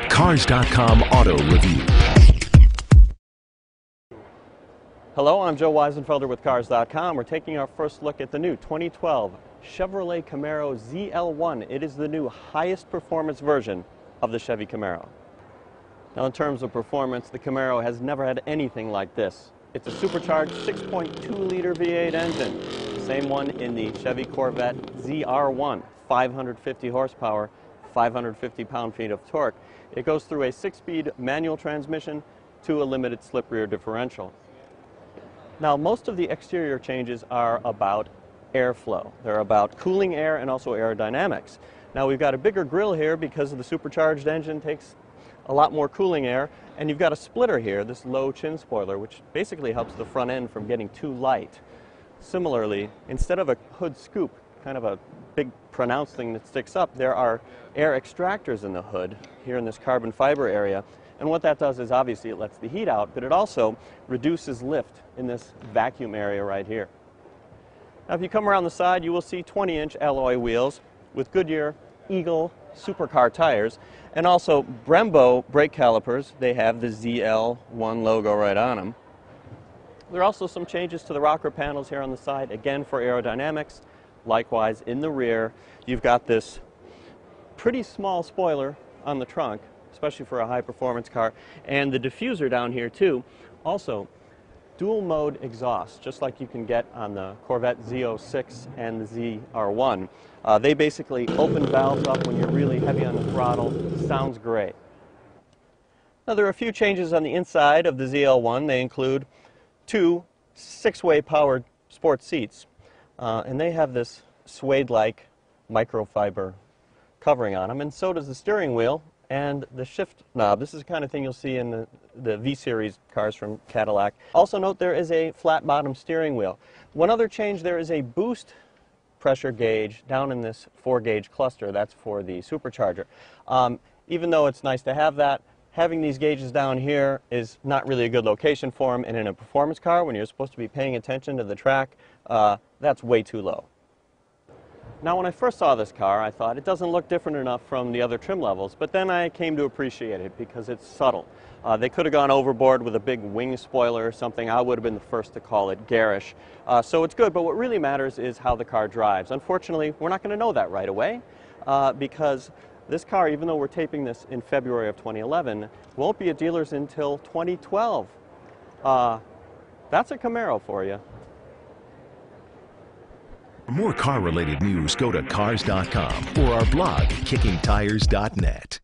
Cars.com Auto Review. Hello, I'm Joe Weisenfelder with Cars.com. We're taking our first look at the new 2012 Chevrolet Camaro ZL1. It is the new highest performance version of the Chevy Camaro. Now, in terms of performance, the Camaro has never had anything like this. It's a supercharged 6.2-liter V8 engine, same one in the Chevy Corvette ZR1, 550 horsepower, 550 pound-feet of torque. It goes through a 6-speed manual transmission to a limited slip rear differential. Now, most of the exterior changes are about airflow. They're about cooling air and also aerodynamics. Now, we've got a bigger grille here because of the supercharged engine takes a lot more cooling air, and you've got a splitter here, this low chin spoiler, which basically helps the front end from getting too light. Similarly, instead of a hood scoop, kind of a big pronounced thing that sticks up, there are air extractors in the hood here in this carbon fiber area. And what that does is obviously it lets the heat out, but it also reduces lift in this vacuum area right here. Now, if you come around the side, you will see 20-inch alloy wheels with Goodyear Eagle supercar tires, and also Brembo brake calipers. They have the ZL1 logo right on them. There are also some changes to the rocker panels here on the side, again for aerodynamics. Likewise, in the rear, you've got this pretty small spoiler on the trunk, especially for a high-performance car, and the diffuser down here too. Also, dual-mode exhaust, just like you can get on the Corvette Z06 and the ZR1. They basically open valves up when you're really heavy on the throttle. Sounds great. Now, there are a few changes on the inside of the ZL1. They include two 6-way powered sport seats, and they have this suede-like microfiber covering on them, and so does the steering wheel and the shift knob. This is the kind of thing you'll see in the V-Series cars from Cadillac. Also note there is a flat bottom steering wheel. One other change, there is a boost pressure gauge down in this 4-gauge cluster. That's for the supercharger. Even though it's nice to have that, having these gauges down here is not really a good location for them, and in a performance car, when you're supposed to be paying attention to the track, that's way too low. Now, when I first saw this car, I thought it doesn't look different enough from the other trim levels, but then I came to appreciate it because it's subtle. They could have gone overboard with a big wing spoiler or something. I would have been the first to call it garish. So it's good, but what really matters is how the car drives. Unfortunately, we're not going to know that right away because this car, even though we're taping this in February of 2011, won't be at dealers until 2012. That's a Camaro for you. For more car-related news, go to Cars.com or our blog, KickingTires.net.